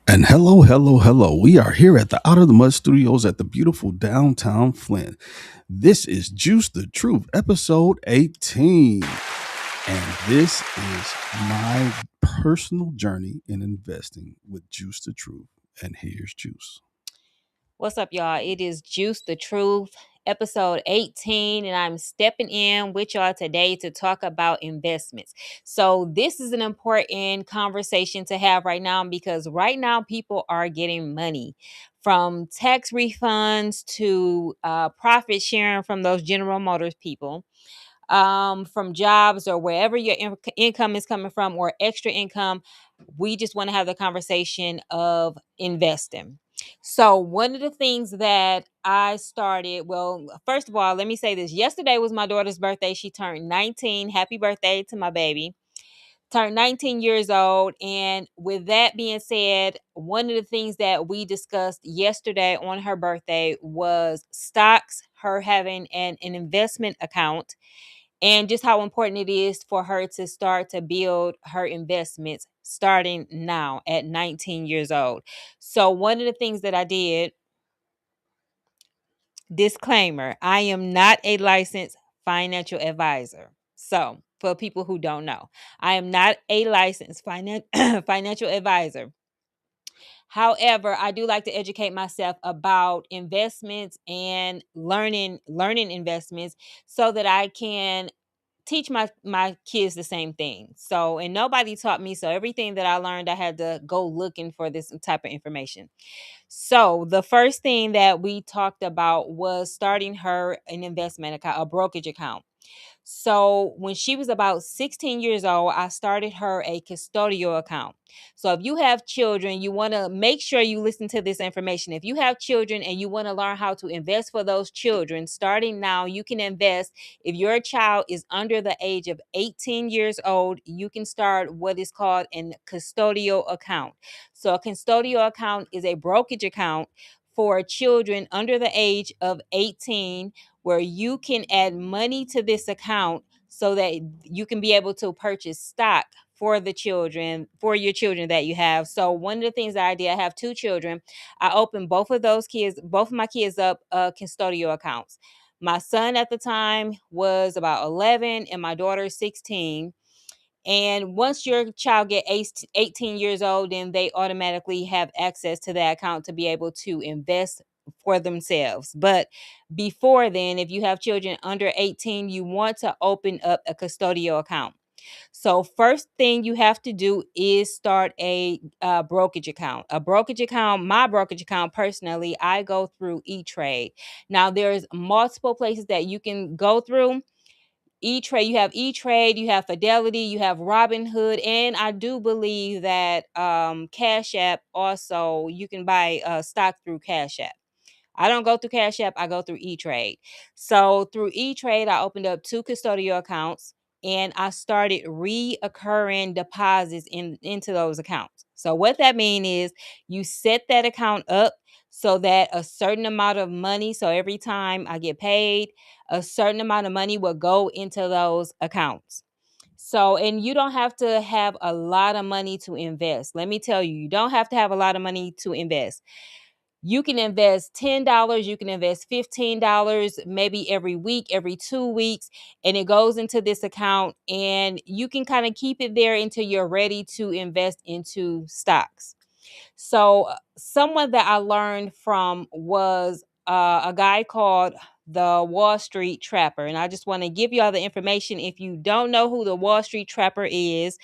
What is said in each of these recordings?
And hello, hello, hello. We are here at the Out of the Mud Studios at the beautiful downtown Flint. This is Juice the Truth, episode 18. And this is my personal journey in investing with Juice the Truth. And here's Juice. What's up, y'all? It is Juice the Truth, episode 18, and I'm stepping in with y'all today to talk about investments. So, this is an important conversation to have right now because right now people are getting money from tax refunds to profit sharing from those General Motors people, from jobs or wherever your income is coming from or extra income. We just want to have the conversation of investing. So, one of the things that I started, well, first of all, let me say this. Yesterday was my daughter's birthday. She turned 19. Happy birthday to my baby. Turned 19 years old. And with that being said, one of the things that we discussed yesterday on her birthday was stocks, her having an investment account, and just how important it is for her to start to build her investments starting now at 19 years old. So, one of the things that I did, disclaimer, I am not a licensed financial advisor. So, for people who don't know, I am not a licensed financial advisor. However, I do like to educate myself about investments and learning investments so that I can teach my kids the same thing. So, and nobody taught me, so everything that I learned I had to go looking for this type of information. So, the first thing that we talked about was starting her an investment account, a brokerage account. So when she was about 16 years old, I started her a custodial account. So if you have children, you want to make sure you listen to this information. If you have children and you want to learn how to invest for those children, starting now, you can invest. If your child is under the age of 18 years old, you can start what is called a custodial account. So a custodial account is a brokerage account for children under the age of 18, where you can add money to this account so that you can be able to purchase stock for the children, for your children that you have. So one of the things that I did, I have two children. I opened both of my kids up custodial accounts. My son at the time was about 11 and my daughter 16. And once your child get 18 years old, then they automatically have access to that account to be able to invest for themselves. But before then, if you have children under 18, you want to open up a custodial account. So first thing you have to do is start a brokerage account. A brokerage account, my brokerage account personally, I go through E-Trade. Now there's multiple places that you can go through. E-Trade, you have E-Trade, you have Fidelity, you have Robinhood, and I do believe that Cash App also, you can buy stock through Cash App. I don't go through Cash App, I go through E-Trade. So through E-Trade, I opened up two custodial accounts and I started reoccurring deposits into those accounts. So what that means is you set that account up so that a certain amount of money, so every time I get paid, a certain amount of money will go into those accounts. So, and you don't have to have a lot of money to invest. Let me tell you, you don't have to have a lot of money to invest. You can invest $10, you can invest $15, maybe every week, every 2 weeks, and it goes into this account, and you can kind of keep it there until you're ready to invest into stocks. So, someone that I learned from was a guy called the Wall Street Trapper. And I just want to give you all the information. If you don't know who the Wall Street Trapper is,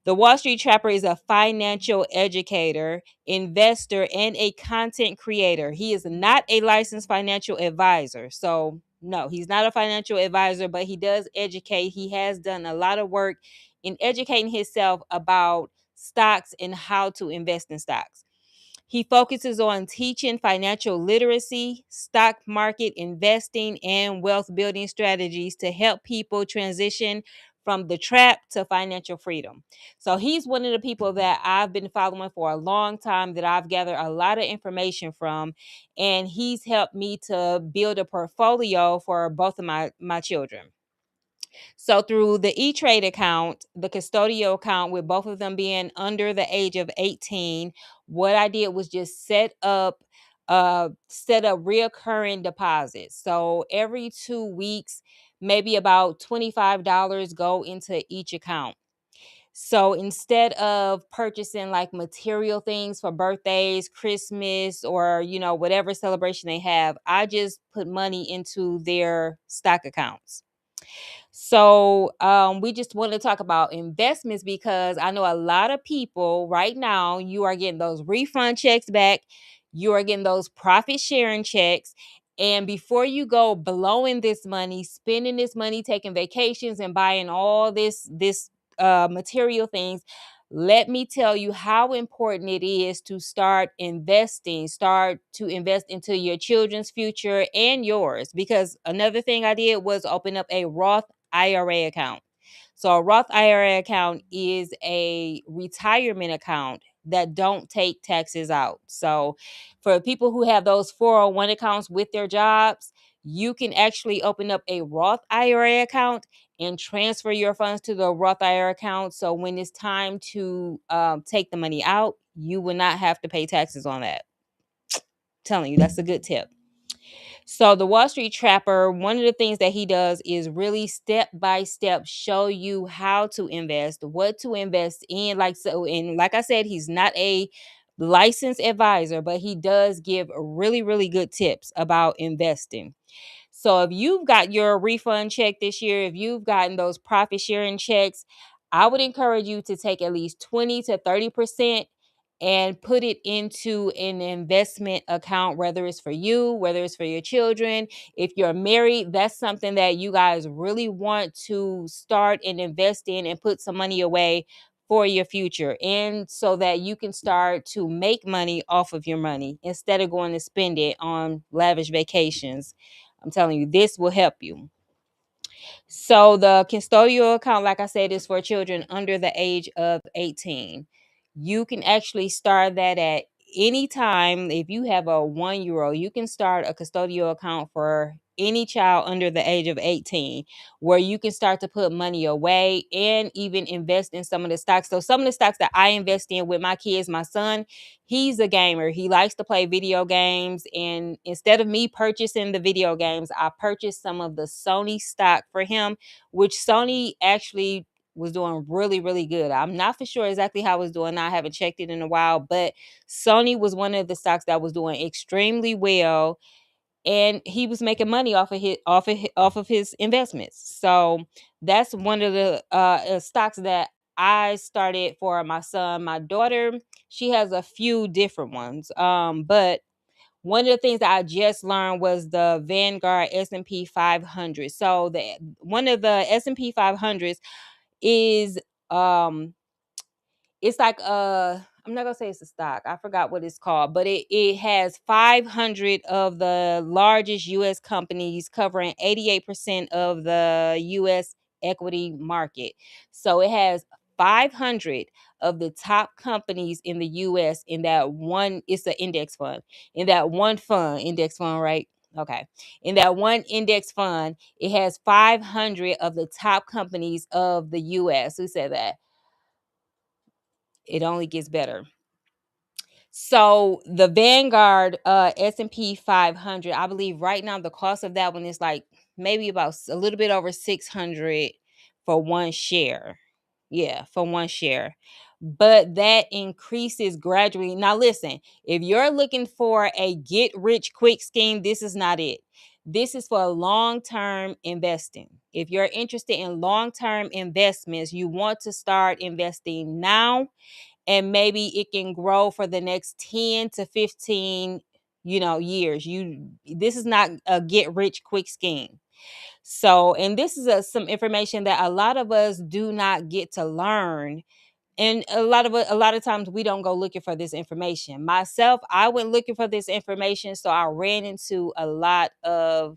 the Wall Street Trapper is a financial educator, investor, and a content creator. He is not a licensed financial advisor. So, no, he's not a financial advisor, but he does educate. He has done a lot of work in educating himself about stocks and how to invest in stocks. He focuses on teaching financial literacy, stock market investing, and wealth building strategies to help people transition from the trap to financial freedom. So he's one of the people that I've been following for a long time, that I've gathered a lot of information from, and he's helped me to build a portfolio for both of my children. So through the E-Trade account, the custodial account, with both of them being under the age of 18, what I did was just set up reoccurring deposits. So every 2 weeks, maybe about $25 go into each account. So instead of purchasing like material things for birthdays, Christmas, or whatever celebration they have, I just put money into their stock accounts. So, we just want to talk about investments because I know a lot of people right now, you are getting those refund checks back, you are getting those profit sharing checks. And before you go blowing this money, spending this money, taking vacations and buying all this material things, let me tell you how important it is to start to invest into your children's future and yours. Because another thing I did was open up a Roth IRA account. So a Roth IRA account is a retirement account that don't take taxes out. So for people who have those 401 accounts with their jobs, you can actually open up a Roth IRA account and transfer your funds to the Roth IRA account. So when it's time to take the money out, you will not have to pay taxes on that. Telling you, that's a good tip. So the Wall Street Trapper, one of the things that he does is really step by step show you how to invest, what to invest in. And like I said, he's not a licensed advisor, but he does give really, really good tips about investing. So if you've got your refund check this year, if you've gotten those profit sharing checks, I would encourage you to take at least 20 to 30% and put it into an investment account, whether it's for you, whether it's for your children. If you're married, that's something that you guys really want to start and invest in and put some money away for your future. And so that you can start to make money off of your money instead of going to spend it on lavish vacations. I'm telling you, this will help you. So the custodial account, like I said, is for children under the age of 18. You can actually start that at any time. If you have a 1 year old, you can start a custodial account for any child under the age of 18, where you can start to put money away and even invest in some of the stocks. So some of the stocks that I invest in with my kids, my son, he's a gamer. He likes to play video games. And instead of me purchasing the video games, I purchased some of the Sony stock for him, which Sony actually was doing really, really good. I'm not for sure exactly how it was doing. I haven't checked it in a while, but Sony was one of the stocks that was doing extremely well, and he was making money off of his investments. So that's one of the stocks that I started for my son. My daughter, she has a few different ones. But one of the things that I just learned was the Vanguard S&P 500. So the one of the S&P 500s is um it's like I'm not gonna say it's a stock. I forgot what it's called, but it has 500 of the largest U.S. companies covering 88% of the U.S. equity market. So it has 500 of the top companies in the U.S. in that one. It's an index fund. In that one fund, index fund, right? Okay. In that one index fund, it has 500 of the top companies of the U.S. Who said that? It only gets better. So the Vanguard S&P 500, I believe right now the cost of that one is like maybe about a little bit over 600 for one share. Yeah, for one share. But that increases gradually. Now listen, if you're looking for a get rich quick scheme, this is not it. This is for long-term investing. If you're interested in long-term investments, you want to start investing now, and maybe it can grow for the next 10 to 15 years. This is not a get rich quick scheme. So, and this is some information that a lot of us do not get to learn, and a lot of times we don't go looking for this information. Myself, I went looking for this information, so I ran into a lot of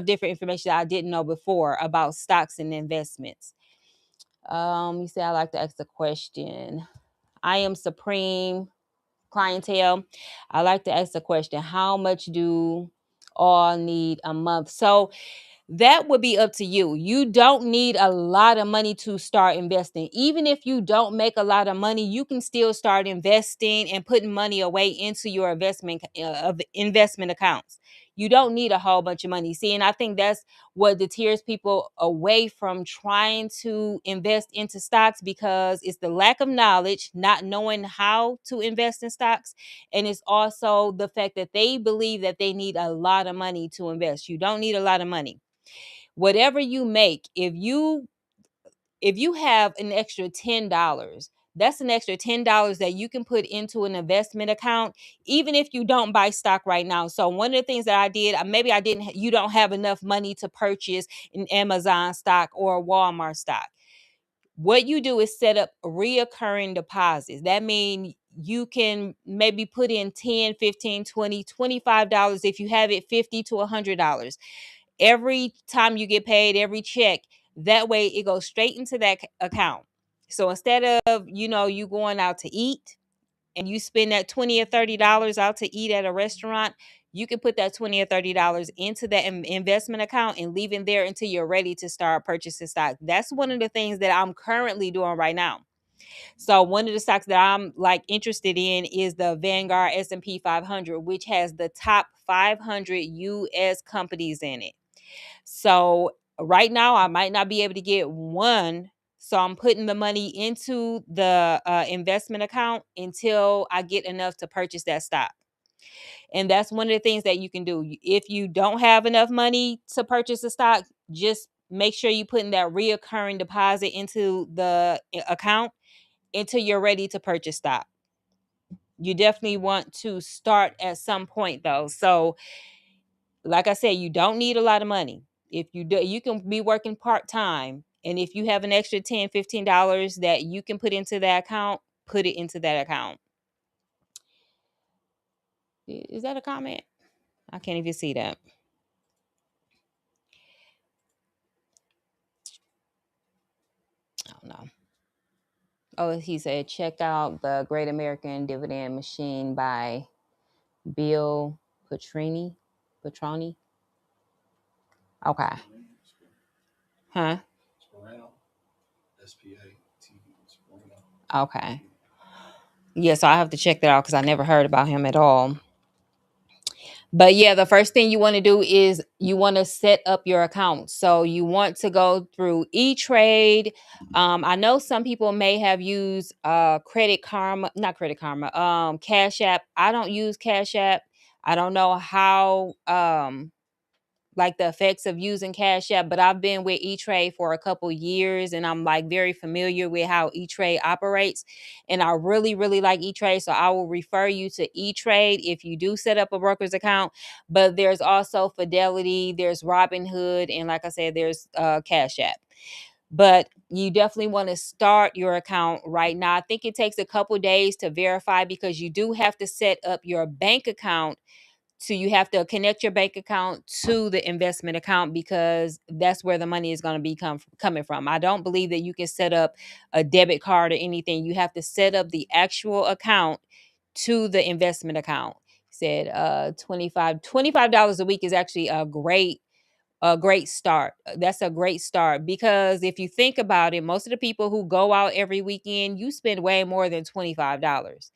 different information that I didn't know before about stocks and investments. You say I like to ask a question. I am supreme clientele. I like to ask the question, how much do all need a month? So That would be up to you. You don't need a lot of money to start investing. Even if you don't make a lot of money, you can still start investing and putting money away into your investment accounts. You don't need a whole bunch of money. See, and I think that's what deters people away from trying to invest into stocks, because it's the lack of knowledge, not knowing how to invest in stocks, and it's also the fact that they believe that they need a lot of money to invest. You don't need a lot of money. Whatever you make, if you have an extra $10, that's an extra $10 that you can put into an investment account, even if you don't buy stock right now. So one of the things that I did, maybe I didn't, you don't have enough money to purchase an Amazon stock or a Walmart stock. What you do is set up reoccurring deposits. That means you can maybe put in 10, 15, 20, $25 if you have it, $50 to $100 every time you get paid, every check. That way it goes straight into that account. So instead of, you going out to eat and you spend that 20 or $30 out to eat at a restaurant, you can put that 20 or $30 into that investment account and leave it there until you're ready to start purchasing stock. That's one of the things that I'm currently doing right now. So one of the stocks that I'm like interested in is the Vanguard S&P 500, which has the top 500 US companies in it. So right now, I might not be able to get one. So I'm putting the money into the investment account until I get enough to purchase that stock. And that's one of the things that you can do. If you don't have enough money to purchase a stock, just make sure you put in that reoccurring deposit into the account until you're ready to purchase stock. You definitely want to start at some point though. So like I said, you don't need a lot of money. If you do, you can be working part-time. And if you have an extra $10, $15 that you can put into that account, put it into that account. Is that a comment? I can't even see that. I don't know. Oh, he said, check out the Great American Dividend Machine by Bill Petrini. Petroni. Okay. Huh? Okay. Yeah, so I have to check that out because I never heard about him at all. But yeah, the first thing you want to do is you want to set up your account. So you want to go through E-Trade. I know some people may have used Credit Karma, not Credit Karma, Cash App. I don't use Cash App. I don't know how like the effects of using Cash App, but I've been with E-Trade for a couple years and I'm like very familiar with how E-Trade operates. And I really, really like E-Trade. So I will refer you to E-Trade if you do set up a broker's account. But there's also Fidelity, there's Robinhood, and like I said, there's Cash App. But you definitely want to start your account right now. I think it takes a couple days to verify because you do have to set up your bank account. So you have to connect your bank account to the investment account because that's where the money is going to be coming from. I don't believe that you can set up a debit card or anything. You have to set up the actual account to the investment account. Said $25 a week is actually a great start. That's a great start because if you think about it, most of the people who go out every weekend, you spend way more than $25.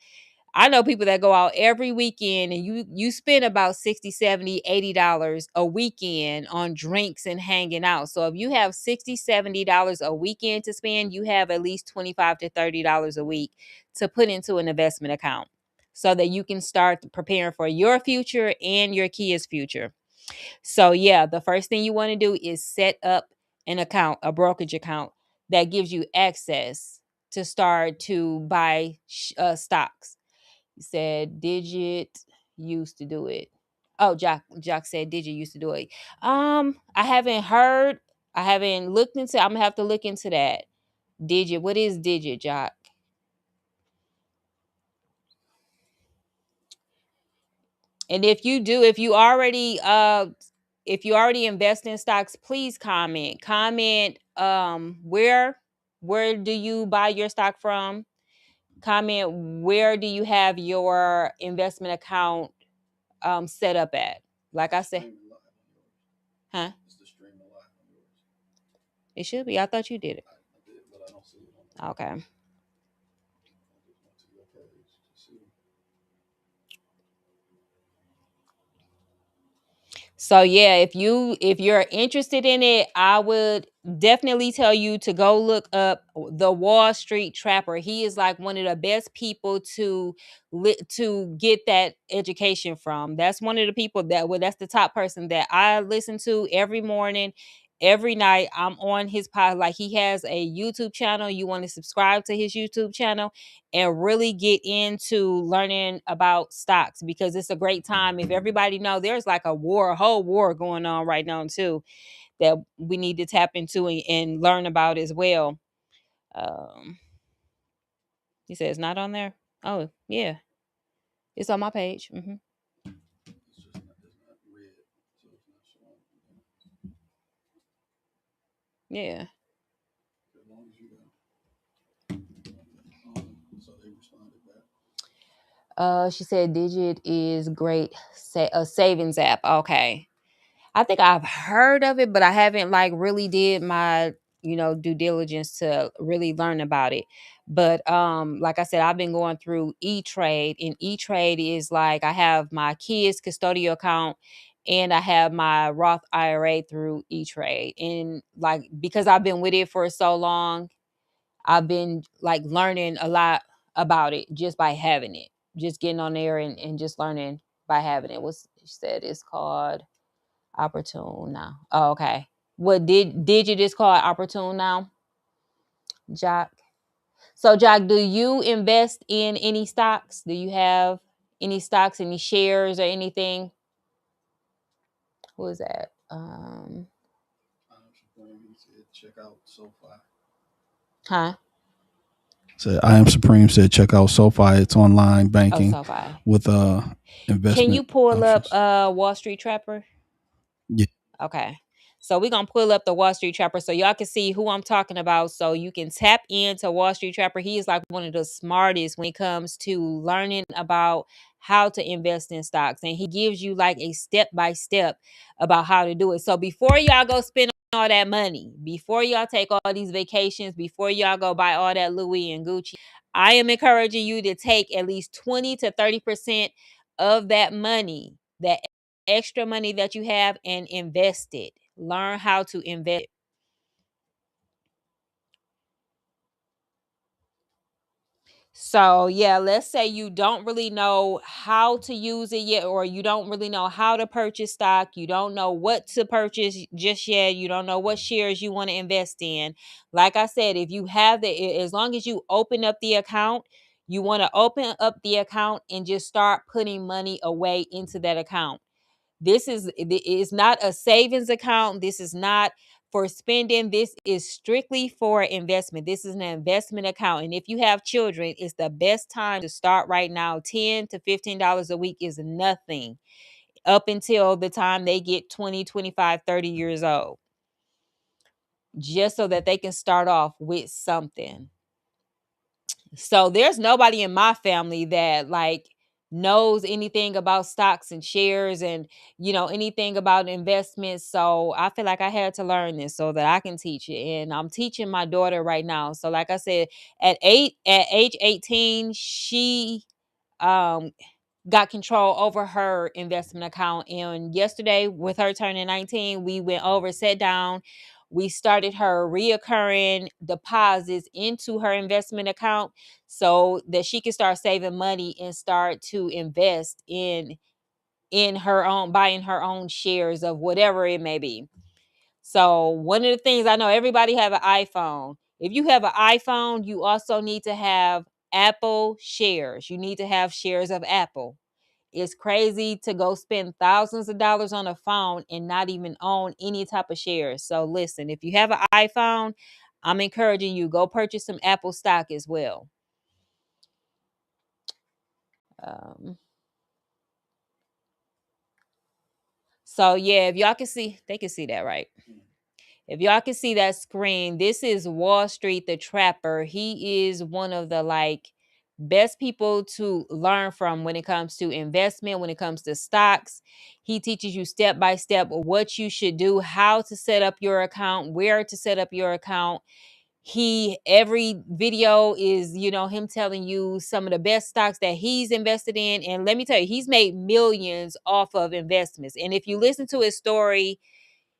I know people that go out every weekend and you spend about 60, 70, $80 a weekend on drinks and hanging out. So if you have 60, $70 a weekend to spend, you have at least 25 to $30 a week to put into an investment account so that you can start preparing for your future and your kids' future. So yeah, the first thing you want to do is set up an account, a brokerage account that gives you access to start to buy stocks. He said Digit used to do it. Oh, Jock said Digit used to do it. I haven't heard. I haven't looked into. I'm gonna have to look into that. Digit. What is Digit, Jock? And if you do, if you already invest in stocks, please comment. Comment where do you buy your stock from? Comment where do you have your investment account set up at? Like I said, huh? It should be. I thought you did it. Okay. So yeah, if you're interested in it, I would definitely tell you to go look up the Wall Street Trapper. He is like one of the best people to get that education from. That's one of the people that's the top person that I listen to every morning. Every night I'm on his pod. Like, he has a YouTube channel. You want to subscribe to his YouTube channel and really get into learning about stocks, because it's a great time. If everybody know, there's like a whole war going on right now too, that we need to tap into and learn about as well. Um, he says not on there. Oh yeah, it's on my page. Yeah. She said Digit is great. A savings app. Okay. I think I've heard of it, but I haven't like really did my, due diligence to really learn about it. But like I said, I've been going through E-Trade, and E-Trade is like, I have my kids custodial account and I have my Roth IRA through E-Trade. And like, because I've been with it for so long, I've been like learning a lot about it just by having it. Just getting on there and just learning by having it. What's she said it's called? Opportune now. Oh, okay. What did you just call it opportune now? Jock. So Jock, do you invest in any stocks? Do you have any stocks, any shares or anything? What was that? Huh? So I am Supreme said check out SoFi. It's online Oh, banking SoFi. with Can investment you pull up options. Wall Street Trapper? Yeah. Okay. So we're gonna pull up the Wall Street Trapper so y'all can see who I'm talking about. So you can tap into Wall Street Trapper. He is like one of the smartest when it comes to learning about how to invest in stocks. And he gives you like a step by step about how to do it. So before y'all go spend all that money, before y'all take all these vacations, before y'all go buy all that Louis and Gucci, I am encouraging you to take at least 20 to 30% of that money, that extra money that you have, and invest it. Learn how to invest. So, yeah, let's say you don't really know how to use it yet, or you don't really know how to purchase stock. You don't know what to purchase just yet. You don't know what shares you want to invest in. Like I said, if you have as long as you open up the account, you want to open up the account and just start putting money away into that account. This is not a savings account. This is not for spending. This is strictly for investment. This is an investment account. And if you have children, it's the best time to start right now. $10 to $15 a week is nothing up until the time they get 20, 25, 30 years old, just so that they can start off with something. So there's nobody in my family that like knows anything about stocks and shares and anything about investments. So I feel like I had to learn this so that I can teach it. And I'm teaching my daughter right now. So like I said, at age 18, she um got control over her investment account. And yesterday, with her turning 19, we went over, sat down, we started her reoccurring deposits into her investment account so that she can start saving money and start to invest in her own, buying her own shares of whatever it may be. So one of the things, I know everybody have an iPhone. If you have an iPhone, you also need to have Apple shares. You need to have shares of Apple. It's crazy to go spend thousands of dollars on a phone and not even own any type of shares. So listen, if you have an iPhone, I'm encouraging you, go purchase some Apple stock as well. Um, so yeah, if y'all can see, they can see that, right? If y'all can see that screen, this is Wall Street the Trapper. He is one of the like best people to learn from when it comes to investment, when it comes to stocks. He teaches you step by step what you should do, how to set up your account, where to set up your account. He every video is, him telling you some of the best stocks that he's invested in. And let me tell you, he's made millions off of investments. And if you listen to his story,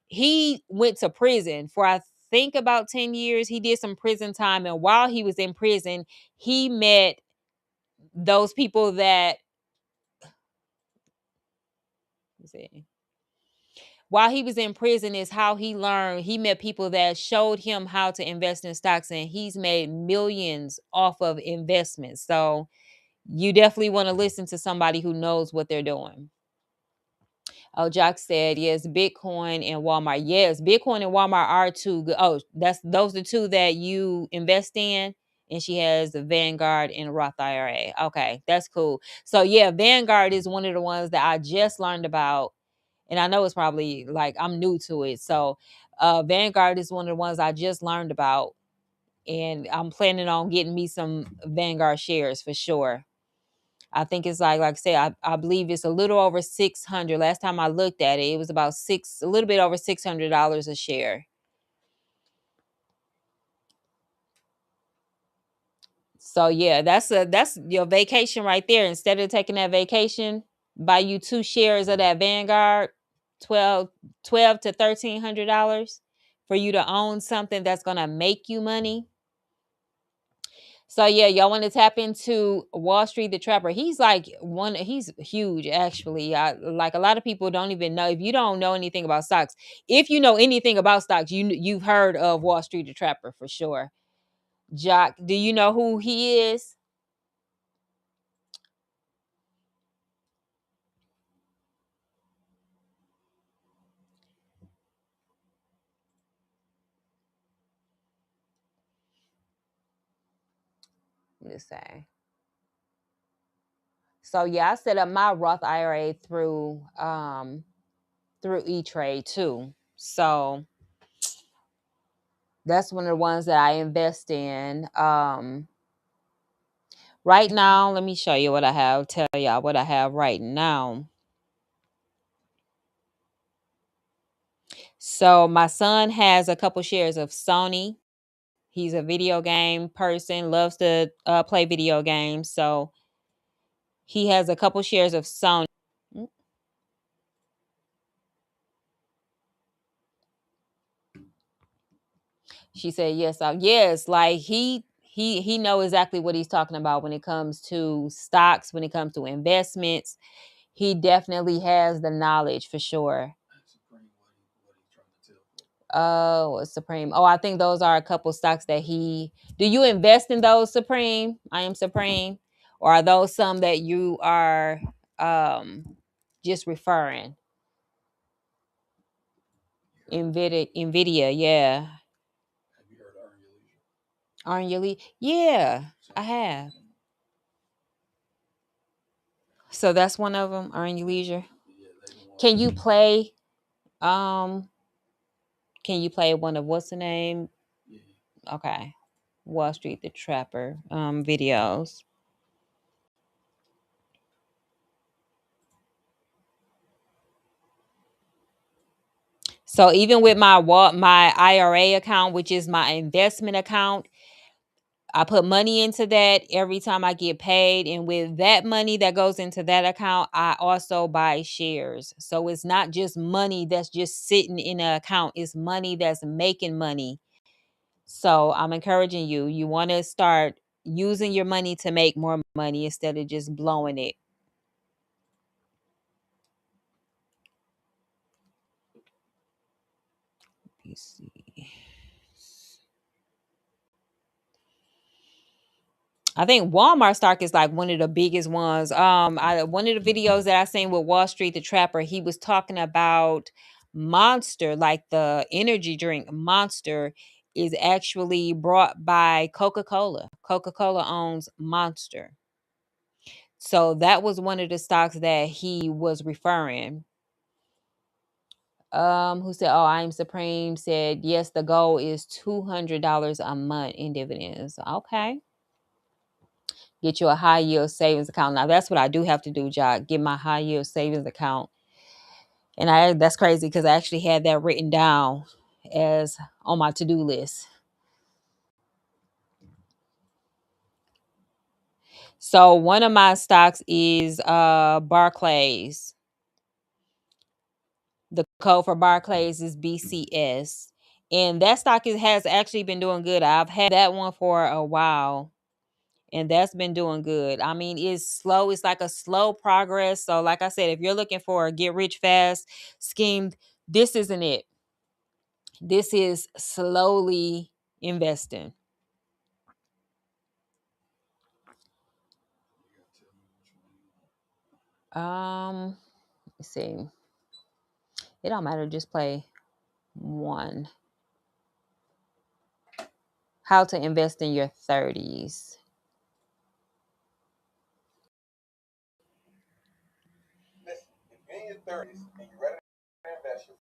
he went to prison for, I think, about 10 years. He did some prison time. And while he was in prison, he met those people that, let's see, while he was in prison is how he learned. He met people that showed him how to invest in stocks, and he's made millions off of investments. So you definitely want to listen to somebody who knows what they're doing. Oh, Jock said, yes, Bitcoin and Walmart. Yes, Bitcoin and Walmart are two good. Oh, those are two that you invest in. And she has the Vanguard and a Roth IRA. Okay, that's cool. So yeah, Vanguard is one of the ones that I just learned about. And I know it's probably like I'm new to it. So Vanguard is one of the ones I just learned about. And I'm planning on getting me some Vanguard shares for sure. I think it's like I said, I believe it's a little over 600. Last time I looked at it, it was about a little bit over $600 a share. So yeah, that's your vacation right there. Instead of taking that vacation, buy you 2 shares of that Vanguard, 12 12 to $1,300 for you to own something that's gonna make you money. So yeah, y'all want to tap into Wall Street the Trapper. He's huge actually. Like a lot of people don't even know. If you don't know anything about stocks, if you know anything about stocks, you've heard of Wall Street the Trapper for sure. Jock, do you know who he is? Let me just say. So yeah, I set up my Roth IRA through E-Trade too. So that's one of the ones that I invest in. Right now, let me show you what I have. Tell y'all what I have right now. So my son has a couple shares of Sony. He's a video game person, loves to play video games. So he has a couple shares of Sony. Mm. She said, "Yes, yes." Like he know exactly what he's talking about when it comes to stocks, when it comes to investments. He definitely has the knowledge for sure. Oh, Supreme. Oh, I think those are a couple stocks that he. Do you invest in those, Supreme? I am Supreme, or are those some that you are um just referring? Nvidia, yeah. Aren't you? Yeah, I have. So that's one of them. Earn Your Leisure. Can you play? Um, can you play one of what's the name? Okay, Wall Street the Trapper videos. So even with my IRA account, which is my investment account, I put money into that every time I get paid, and with that money that goes into that account, I also buy shares. So it's not just money that's just sitting in an account; it's money that's making money. So I'm encouraging you. You want to start using your money to make more money instead of just blowing it. Let me see. I think Walmart stock is like one of the biggest ones. One of the videos that I seen with Wall Street the Trapper, he was talking about Monster, like the energy drink Monster is actually brought by Coca-Cola. Coca-Cola owns Monster. So that was one of the stocks that he was referring. Who said, "Oh, I'm Supreme," said, "Yes, the goal is $200 a month in dividends." Okay. Get you a high yield savings account. Now that's what I do have to do, Jock. Get my high yield savings account. And that's crazy because I actually had that written down as on my to-do list. So one of my stocks is Barclays. The code for Barclays is BCS. And that stock has actually been doing good. I've had that one for a while. And that's been doing good. I mean, it's slow. It's like a slow progress. So, like I said, if you're looking for a get rich fast scheme, this isn't it. This is slowly investing. Let's see. It don't matter. Just play one. How to invest in your 30s. Listen, if you're in your 30s and you're ready to invest your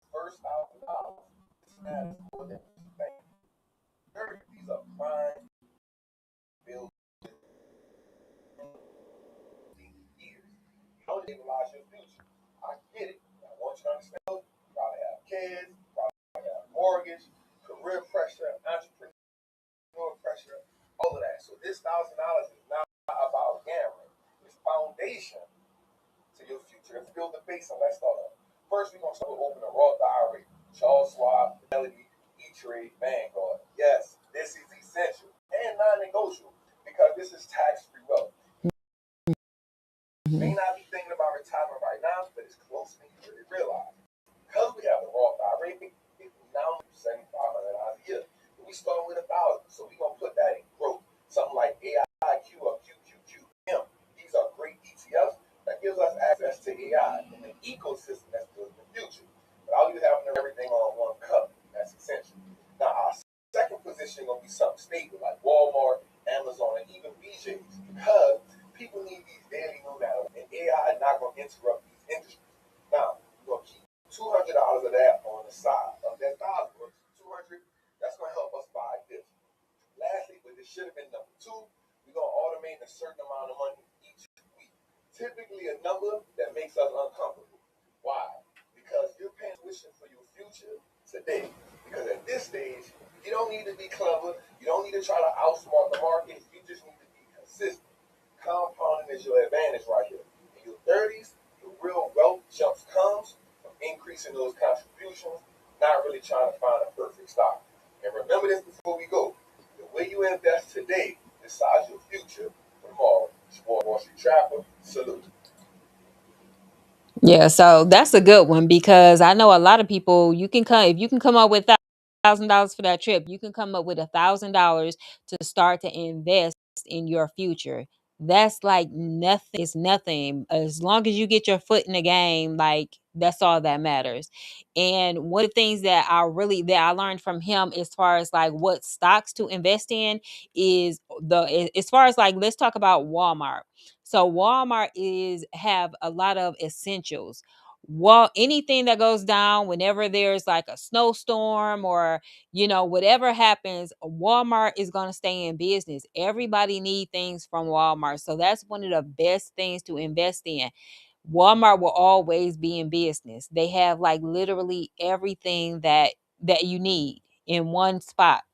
first $1,000, this matters more than you think. These are prime bills years. How to stabilize your future. I get it. I want you to understand. You probably have kids, you probably have mortgage, career pressure, entrepreneurial pressure, all of that. So this $1,000 is not about gambling. It's foundation to your future. Let's build the base and let's start up. First, we're going to start with opening a Roth IRA. Charles Schwab, Fidelity, E-Trade, Vanguard. Yes, this is essential and non-negotiable because this is tax-free wealth. You may not be thinking about retirement right now, but it's closer than you really realize. Because we have the Roth IRA, it's now $7,500 a year. We start with 1,000, so we're gonna put that in growth. Something like AIQ or QQQM. These are great ETFs that gives us access to AI and an ecosystem that's built in the future. But all you having everything on one cup, that's essential. Now our second position gonna be something stable like Walmart, Amazon, and even BJ's because people need these daily no matter, and AI is not gonna interrupt these industries. Now we're gonna keep $200 of that on the side of that $1,000. 200, that's gonna help us buy this. Lastly, but this should have been number two, we're gonna automate a certain amount of money each week. Typically a number that makes us uncomfortable. Why? Because you're paying tuition for your future today. Because at this stage, you don't need to be clever, you don't need to try to outsmart the market, you just need to be consistent. Compounding is your advantage right here. In your 30s, the real wealth jumps comes from increasing those contributions, not really trying to find a perfect stock. And remember this before we go. The way you invest today decides your future for tomorrow. Wall Street Trapper, salute. Yeah, so that's a good one because I know a lot of people. You can come if you can come up with $1,000 for that trip. You can come up with $1,000 to start to invest in your future. That's like nothing. It's nothing as long as you get your foot in the game. Like that's all that matters. And one of the things that I learned from him as far as like what stocks to invest in is as far as like let's talk about Walmart. So Walmart is have a lot of essentials. Well, anything that goes down whenever there's like a snowstorm or whatever happens, Walmart is going to stay in business. Everybody need things from Walmart. So that's one of the best things to invest in. Walmart will always be in business. They have like literally everything that you need in one spot.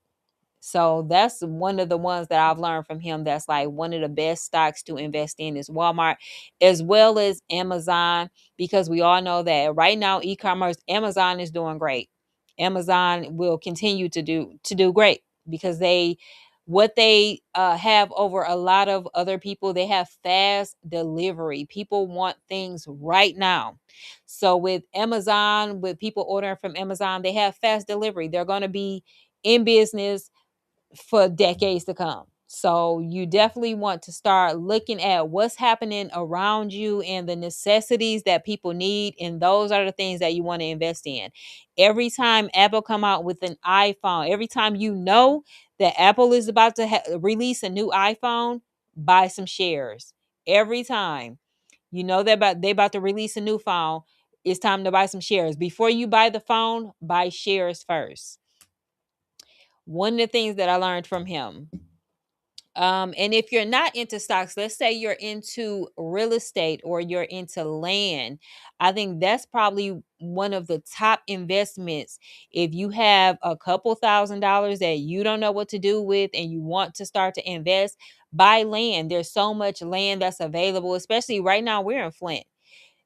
So that's one of the ones that I've learned from him. That's like one of the best stocks to invest in is Walmart, as well as Amazon, because we all know that right now e-commerce, Amazon is doing great. Amazon will continue to do great because what they have over a lot of other people, they have fast delivery. People want things right now. So with Amazon, with people ordering from Amazon, they have fast delivery. They're going to be in business for decades to come. So you definitely want to start looking at what's happening around you and the necessities that people need, and those are the things that you want to invest in. Every time Apple come out with an iPhone, every time you know that Apple is about to release a new iPhone, buy some shares. Every time you know they about to release a new phone, it's time to buy some shares. Before you buy the phone, buy shares first. One of the things that I learned from him. And if you're not into stocks, let's say you're into real estate or you're into land, I think that's probably one of the top investments. If you have a couple $1,000s that you don't know what to do with and you want to start to invest, buy land. There's so much land that's available, especially right now we're in Flint.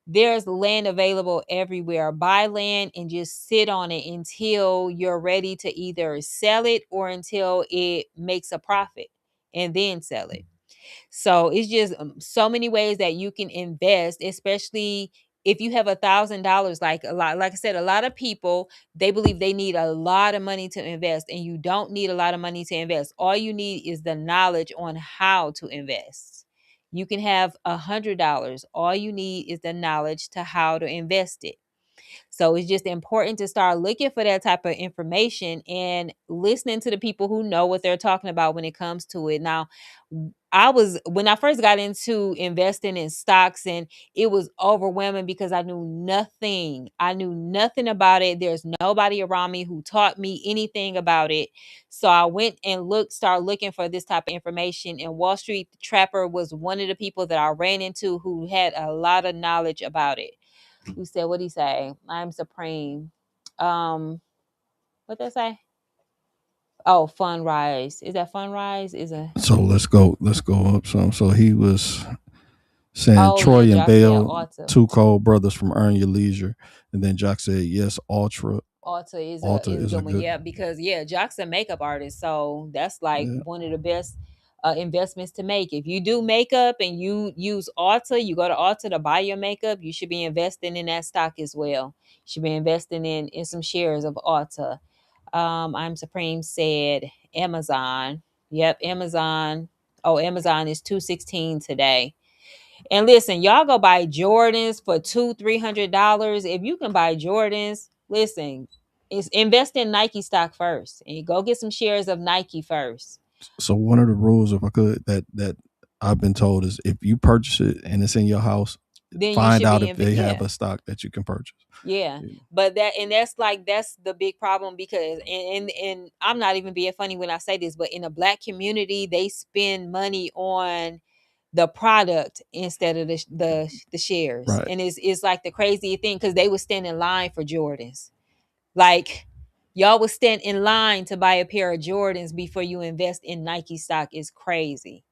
There's land available everywhere. Buy land and just sit on it until you're ready to either sell it or until it makes a profit and then sell it. So it's just so many ways that you can invest, especially if you have $1,000. Like I said, a lot of people, they believe they need a lot of money to invest, and you don't need a lot of money to invest. All you need is the knowledge on how to invest. You can have $100. All you need is the knowledge to how to invest it. So it's just important to start looking for that type of information and listening to the people who know what they're talking about when it comes to it. Now, when I first got into investing in stocks, and it was overwhelming because I knew nothing. I knew nothing about it. There's nobody around me who taught me anything about it. So I went and started looking for this type of information. And Wall Street Trapper was one of the people that I ran into who had a lot of knowledge about it. Who said, what he say? I'm supreme. What they say? Oh, Fun Rise. Is that Fun Rise? Is a So let's go up some. So he was saying Oh yeah, Troy and Jock said Bale, Alta. two cold brothers from Earn Your Leisure, and then Jock said yes, Alta Ultra is a is a good one. good. Yeah, because yeah, Jock's a makeup artist. So that's like Yeah. one of the best investments to make. If you do makeup and you use Alta, you go to Alta to buy your makeup, you should be investing in that stock as well. You should be investing in some shares of Alta. I'm Supreme said Amazon. Yep, Amazon. Oh, Amazon is 216 today. And listen, y'all go buy Jordans for $200-$300. If you can buy Jordans, listen, it's invest in Nike stock first, and you go get some shares of Nike first. So one of the rules, if I could, that I've been told is if you purchase it and it's in your house, Then you find should out be if in. they have Yeah, a stock that you can purchase. yeah. Yeah. But that's the big problem because and I'm not even being funny when I say this, but in the black community, they spend money on the product instead of the shares. Right. And it's like the crazy thing because they would stand in line for Jordans. Like y'all would stand in line to buy a pair of Jordans before you invest in Nike stock is crazy.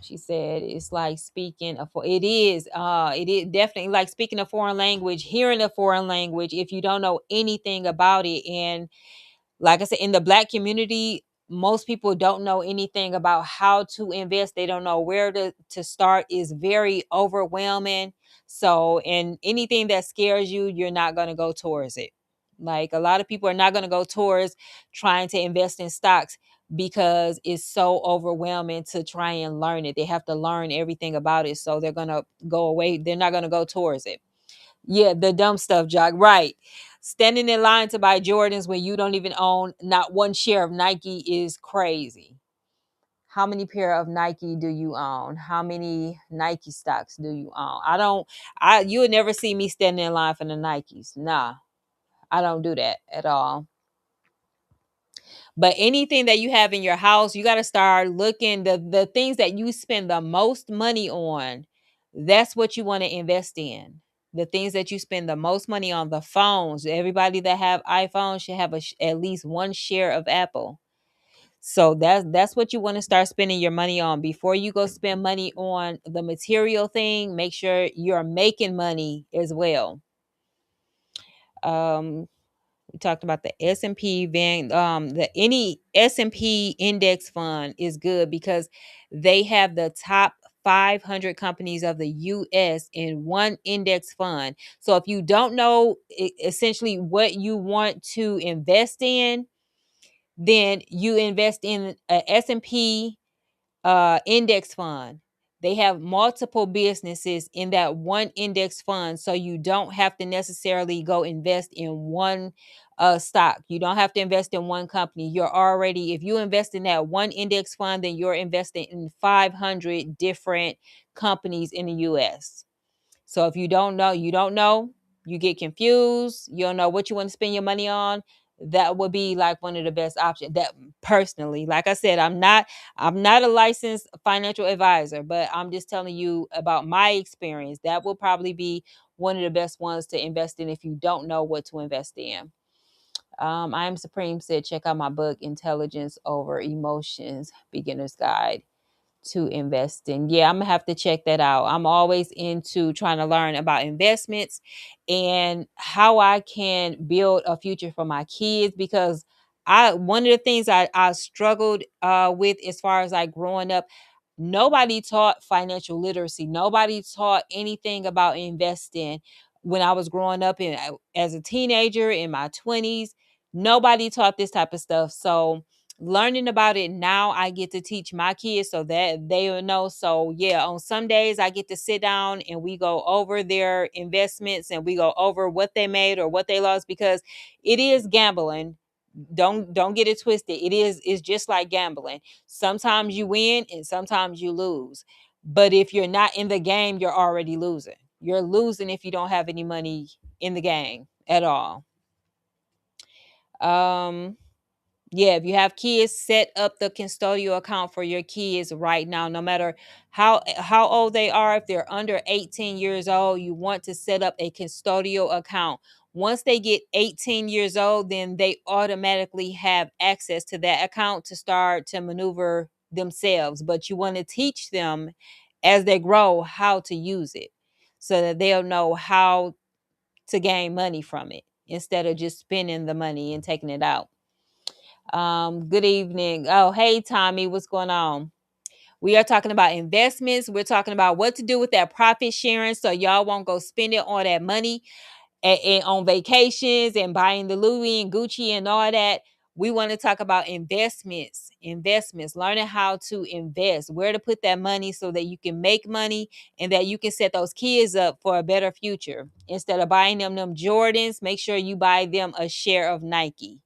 She said it's like speaking it is definitely like speaking a foreign language, hearing a foreign language if you don't know anything about it. And like I said, in the black community, most people don't know anything about how to invest. They don't know where to start. Is very overwhelming. So, and anything that scares you, you're not going to go towards it. Like a lot of people are not going to go towards trying to invest in stocks because it's so overwhelming to try and learn it. They have to learn everything about it. So they're going to go away. They're not going to go towards it. Yeah, the dumb stuff, Jock. Right. Standing in line to buy Jordans when you don't even own not one share of Nike is crazy. How many pair of Nike do you own? How many Nike stocks do you own? You would never see me standing in line for the Nikes. Nah, I don't do that at all. But anything that you have in your house, you got to start looking the things that you spend the most money on. That's what you want to invest in. The things that you spend the most money on, the phones. Everybody that have iPhones should have at least one share of Apple. So that's what you want to start spending your money on before you go spend money on the material thing. Make sure you're making money as well. Um, we talked about the S&P van the any S&P index fund is good because they have the top 500 companies of the US in one index fund. So if you don't know essentially what you want to invest in, then you invest in a S&P index fund. They have multiple businesses in that one index fund, so you don't have to necessarily go invest in one stock. You don't have to invest in one company. If you invest in that one index fund, then you're investing in 500 different companies in the US. So if you don't know, you don't know, you get confused, you don't know what you want to spend your money on, that would be like one of the best options. That personally, like I said, I'm not a licensed financial advisor, but I'm just telling you about my experience. That will probably be one of the best ones to invest in if you don't know what to invest in. I Am Supreme said, check out my book, Intelligence Over Emotions, Beginner's Guide to Investing. Yeah, I'm gonna have to check that out. I'm always into trying to learn about investments and how I can build a future for my kids, because I one of the things I struggled with as far as like growing up, nobody taught financial literacy. Nobody taught anything about investing when I was growing up and as a teenager in my 20s. Nobody taught this type of stuff. So learning about it now, I get to teach my kids so that they will know. So yeah, on some days I get to sit down and we go over their investments and we go over what they made or what they lost, because it is gambling. Don't get it twisted. It's just like gambling. Sometimes you win and sometimes you lose. But if you're not in the game, you're already losing. You're losing if you don't have any money in the game at all. Um yeah, if you have kids, set up the custodial account for your kids right now. No matter how old they are, if they're under 18 years old, you want to set up a custodial account. Once they get 18 years old, then they automatically have access to that account to start to maneuver themselves. But you want to teach them as they grow how to use it so that they'll know how to gain money from it instead of just spending the money and taking it out. Good evening. Oh, hey, Tommy, what's going on? We are talking about investments. We're talking about what to do with that profit sharing so y'all won't go spend it on that money and on vacations and buying the Louis and Gucci and all that. We want to talk about investments, learning how to invest, where to put that money so that you can make money and that you can set those kids up for a better future. Instead of buying them Jordans, make sure you buy them a share of Nike.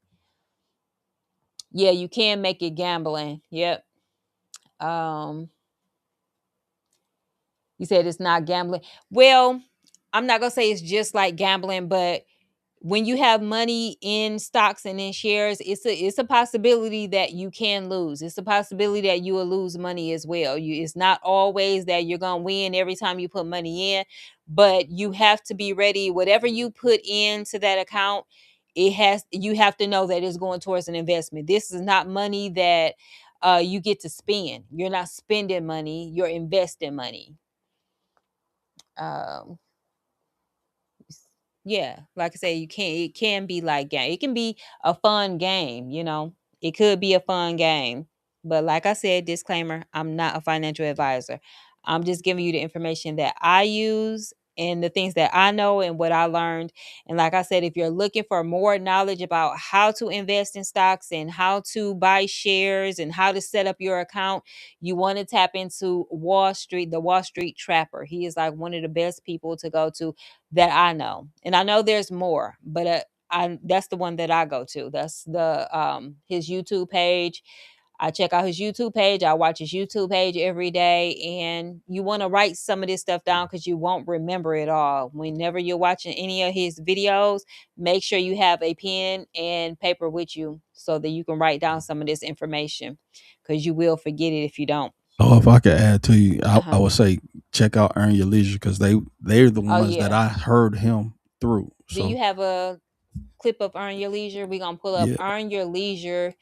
Yeah, you can make it gambling. Yep. Um, you said it's not gambling. Well, I'm not gonna say it's just like gambling, but when you have money in stocks and in shares, it's a possibility that you can lose. It's a possibility that you will lose money as well. It's not always that you're gonna win every time you put money in, but you have to be ready. Whatever you put into that account, you have to know that it's going towards an investment. This is not money that you get to spend. You're not spending money, you're investing money. Um, yeah, like I say, it can be like game. It can be a fun game, you know. It could be a fun game. But like I said, disclaimer, I'm not a financial advisor. I'm just giving you the information that I use and the things that I know and what I learned. And like I said, if you're looking for more knowledge about how to invest in stocks and how to buy shares and how to set up your account, you want to tap into Wall Street, the Wall Street Trapper. He is like one of the best people to go to that I know. And I know there's more, but I that's the one that I go to. That's the his YouTube page. I check out his YouTube page. I watch his YouTube page every day. And you want to write some of this stuff down because you won't remember it all. Whenever you're watching any of his videos, make sure you have a pen and paper with you so that you can write down some of this information because you will forget it if you don't. Oh, if I could add to you, I Uh-huh. would say check out Earn Your Leisure because they're the Oh, ones that yeah. I heard him through. Do you So have a clip of Earn Your Leisure? We're going to pull up yeah, Earn Your Leisure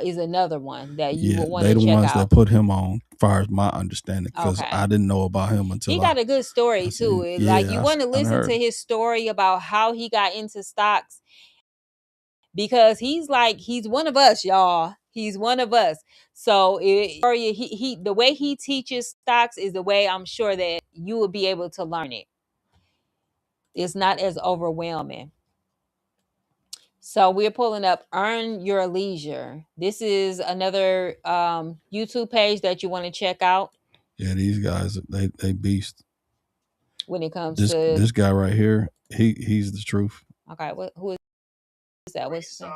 is another one that you yeah, will want they to the check ones that out. put him on, far as my understanding, because Okay. I didn't know about him He until got a good I story too. seen. Like Yeah, you want to I listen to heard. his story about how he got into stocks because he's one of us, y'all. He's one of us. So he the way he teaches stocks is the way I'm sure that you will be able to learn it. It's not as overwhelming. So we're pulling up Earn Your Leisure. This is another YouTube page that you want to check out Yeah, these guys they beast. when it comes to This guy right here, he's the truth. okay, who is that? What's his name?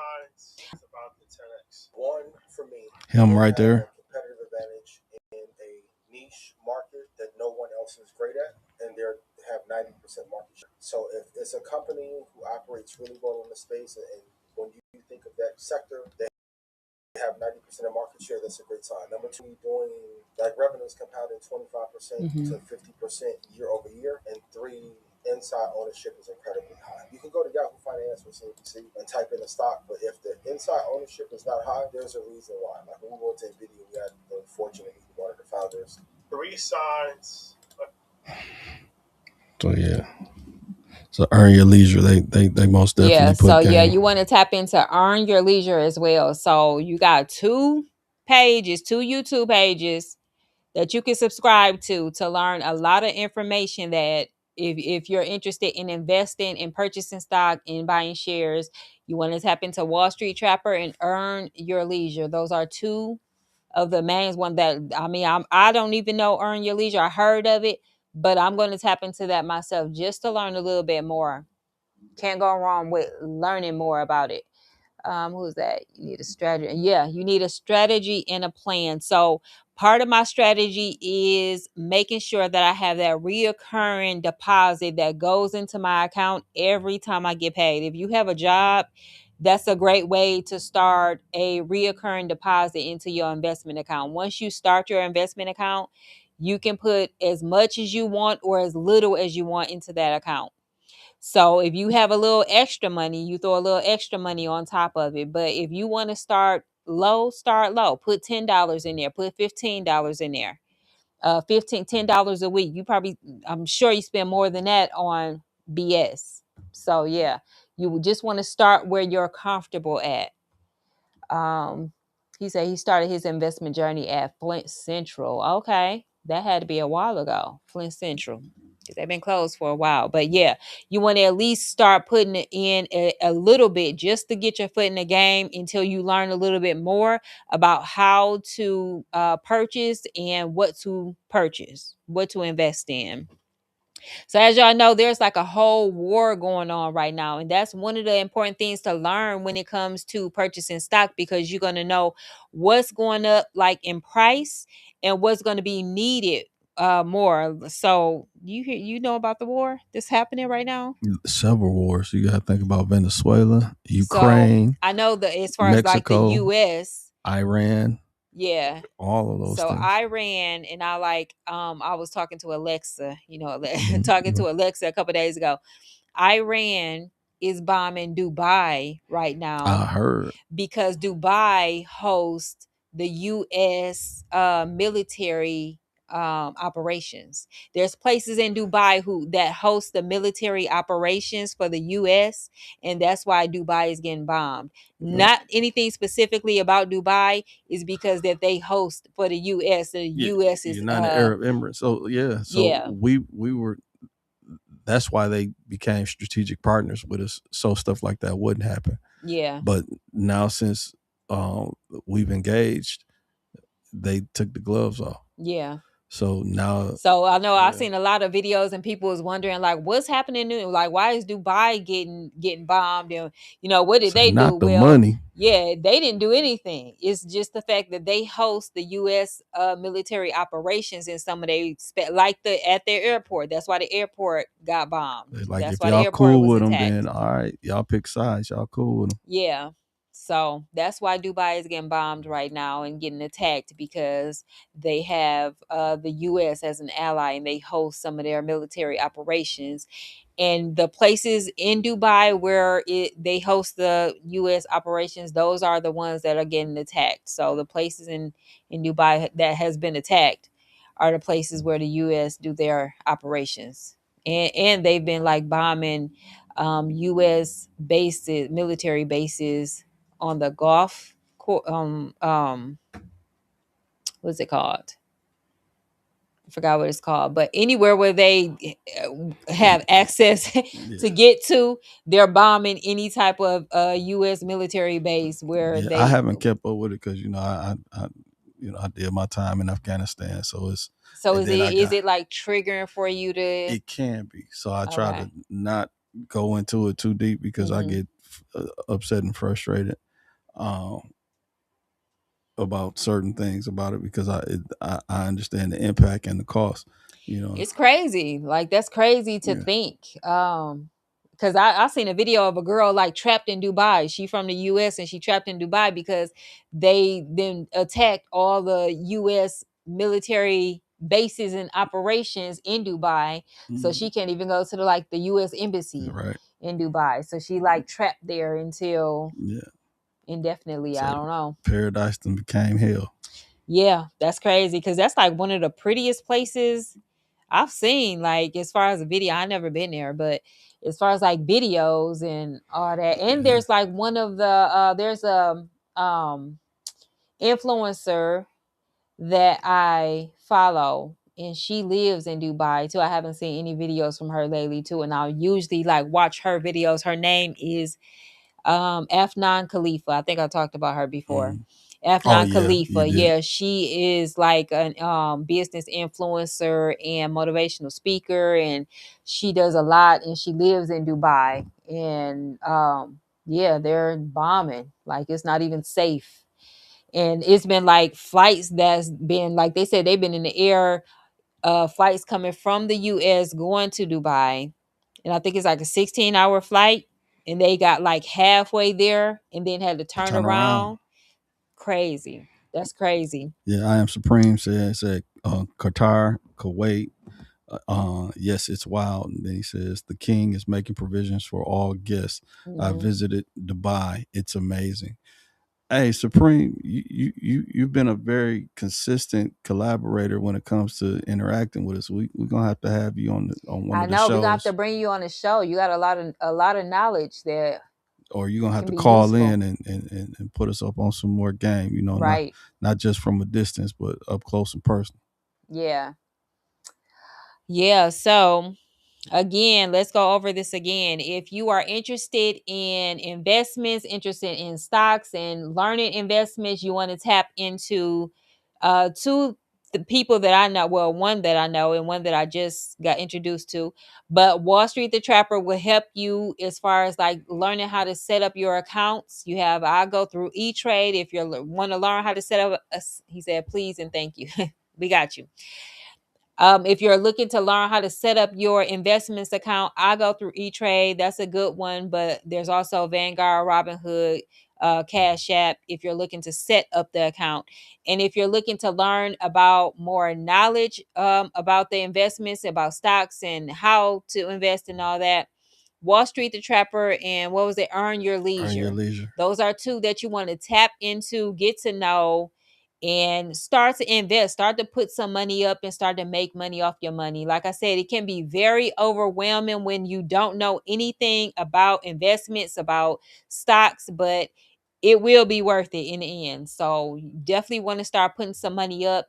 Him right there. sector. They have 90% of market share. That's a great sign. Number two, doing like revenues compounding 25% Mm-hmm. to 50% year over year. And three, inside ownership is incredibly high. You can go to Yahoo Finance or CNBC and type in a stock, but if the inside ownership is not high, there's a reason why. Like when we went to NVIDIA, we had the fortunate meeting one of the founders. Three signs. So yeah. So earn your leisure. They most Yeah. definitely So put yeah, game. you want to tap into earn your leisure as well. So you got two YouTube pages that you can subscribe to learn a lot of information that if you're interested in investing in purchasing stock and buying shares, you want to tap into Wall Street Trapper and earn your leisure. Those are two of the main one that I don't even know earn your leisure. I heard of it, but I'm going to tap into that myself just to learn a little bit more. Can't go wrong with learning more about it. Who's that? You need a strategy. Yeah, you need a strategy and a plan. So part of my strategy is making sure that I have that reoccurring deposit that goes into my account every time I get paid. If you have a job, that's a great way to start a reoccurring deposit into your investment account. Once you start your investment account, you can put as much as you want or as little as you want into that account. So if you have a little extra money, you throw a little extra money on top of it. But if you want to start low. Put $10 in there, put $15 in there. $10 a week. I'm sure you spend more than that on BS. So yeah, you just want to start where you're comfortable at. Um, he said he started his investment journey at Flint Central. Okay, that had to be a while ago. Flint Central, because they've been closed for a while. But yeah, you want to at least start putting it in a little bit just to get your foot in the game until you learn a little bit more about how to purchase and what to invest in. So as y'all know, there's like a whole war going on right now. And that's one of the important things to learn when it comes to purchasing stock, because you're going to know what's going up like in price and what's going to be needed more. So you know about the war that's happening right now? Several wars. You got to think about Venezuela, So Ukraine, I know that as far as like the Mexico, US, Iran, yeah. all of those So things. I ran and I was talking to Alexa, talking Mhm. to Alexa a couple days ago. Iran is bombing Dubai right now I heard. because Dubai hosts the U.S. Military operations. There's places in Dubai that host the military operations for the U.S., and that's why Dubai is getting bombed. Not anything specifically about Dubai, is because that they host for the U.S. The Yeah, U.S. is United Arab Emirates. So yeah, so yeah, we were. That's why they became strategic partners with us, so stuff like that wouldn't happen. yeah, But now since um, we've engaged, they took the gloves off. yeah. So now, So I know I've yeah, seen a lot of videos and people was wondering like what's happening new, like why is Dubai getting bombed, and what did say they do? not the Well, money. yeah, they didn't do anything. It's just the fact that they host the US military operations in some of like at their airport. That's why the airport got bombed. Like That's if why the y'all airport cool was with them, then attacked. all right, y'all pick sides. Y'all cool with them. Yeah. So that's why Dubai is getting bombed right now and getting attacked, because they have the US as an ally and they host some of their military operations. And the places in Dubai where they host the US operations, those are the ones that are getting attacked. So the places in Dubai that has been attacked are the places where the US do their operations. And they've been like bombing U.S. bases, military bases on the Gulf. What's it called? I forgot what it's called, but anywhere where they have access to Yeah, get to, they're bombing any type of U.S. military base where yeah. I they. haven't kept up with it because I did my time in Afghanistan, so it's So and is then it I is got it like triggering for you to? it can be. So I try to Okay. not go into it too deep because I Mm-hmm. get upset and frustrated. Um, about certain things about it because I understand the impact and the cost. You know, It's crazy. Like that's crazy to yeah, think. because I seen a video of a girl like trapped in Dubai. She from the US and she trapped in Dubai because they then attacked all the US military bases and operations in Dubai. So Mm, she can't even go to the US embassy right. in Dubai. So she like trapped there until Yeah. indefinitely. I So don't know. paradise then became hell. Yeah, that's crazy because that's like one of the prettiest places I've seen. Like as far as a video, I never been there, but as far as like videos and all that, and Yeah. there's like one of the there's a um influencer that I follow. And she lives in Dubai too. I haven't seen any videos from her lately too. And I'll usually like watch her videos. Her name is Afnan Khalifa. I think I talked about her before. Mm. Oh Afnan yeah, you Khalifa. did. Yeah, she is like an business influencer and motivational speaker, and she does a lot, and she lives in Dubai. And yeah, they're bombing. Like it's not even safe. And it's been like flights that's been like they said they've been in the air, flights coming from the US going to Dubai, and I think it's like a 16-hour flight, and they got like halfway there and then had to turn Turn around. around. Crazy. That's crazy. Yeah, I am supreme. Said Qatar, Kuwait. Yes, it's wild. And then he says the king is making provisions for all guests. I Hmm. visited Dubai. It's amazing. Hey, Supreme, you've been a very consistent collaborator when it comes to interacting with us. We're gonna have to have you on one I of the know we're gonna have to shows, bring you on the show. You got a lot of knowledge that or you're gonna have can to be call useful. in and put us up on some more game. You know, not Right. not just from a distance, but up close and personal. Yeah. Yeah. So again, let's go over this again. If you are interested in investments, interested in stocks and learning investments, you want to tap into two the people that I know, well, one that I know and one that I just got introduced to. But Wall Street the Trapper will help you as far as like learning how to set up your accounts. You have I go through E-Trade if you want to learn how to set up he said please and thank you. We got you. If you're looking to learn how to set up your investments account, I go through E-Trade. That's a good one. But there's also Vanguard, Robinhood, Cash App if you're looking to set up the account. And if you're looking to learn about more knowledge about the investments, about stocks and how to invest and all that, Wall Street the Trapper and what was it? Earn Your Earn your Leisure. leisure. Those are two that you want to tap into, get to know, and start to invest, start to put some money up and start to make money off your money. Like I said, it can be very overwhelming when you don't know anything about investments, about stocks, but it will be worth it in the end. So you definitely want to start putting some money up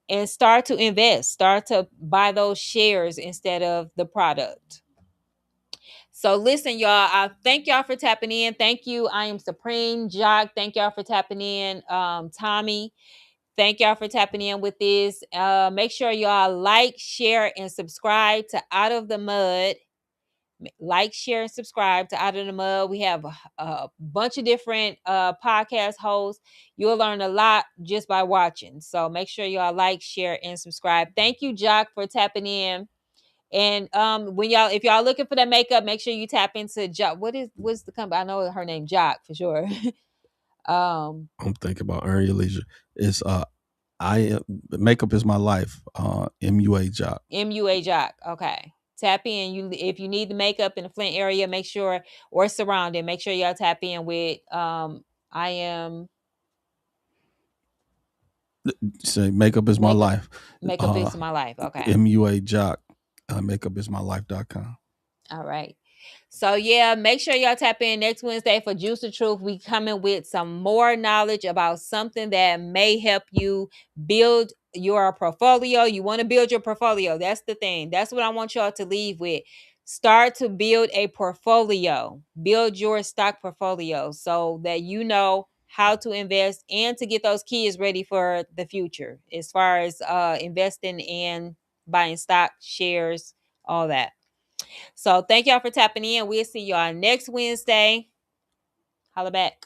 and start to invest, start to buy those shares instead of the product. So listen, y'all. I thank y'all for tapping in. Thank you. I am Supreme Jock. Thank y'all for tapping in. Tommy. Thank y'all for tapping in with this. Make sure y'all like, share, and subscribe to Out of the Mud. Like, share, and subscribe to Out of the Mud. We have a bunch of different podcast hosts. You'll learn a lot just by watching. So make sure y'all like, share, and subscribe. Thank you, Jock, for tapping in. And when y'all, if y'all looking for that makeup, make sure you tap into Jock. What's the company? I know her name Jock for sure. I'm thinking about earn your leisure. It's I makeup is my life. MUA job. MUA Jock. Okay. Tap in. You if you need the makeup in the Flint area, make sure or surrounding, make sure y'all tap in with I am Say makeup is my makeup life. makeup Uh, is my life. Okay. MUA jock. Makeupismylife.com. All right. So yeah, make sure y'all tap in next Wednesday for Juice the Truth. We coming with some more knowledge about something that may help you build your portfolio. You want to build your portfolio. That's the thing. That's what I want y'all to leave with. Start to build a portfolio. Build your stock portfolio so that you know how to invest and to get those kids ready for the future as far as investing and buying stock, shares, all that. So thank y'all for tapping in. We'll see y'all next Wednesday. Holla back.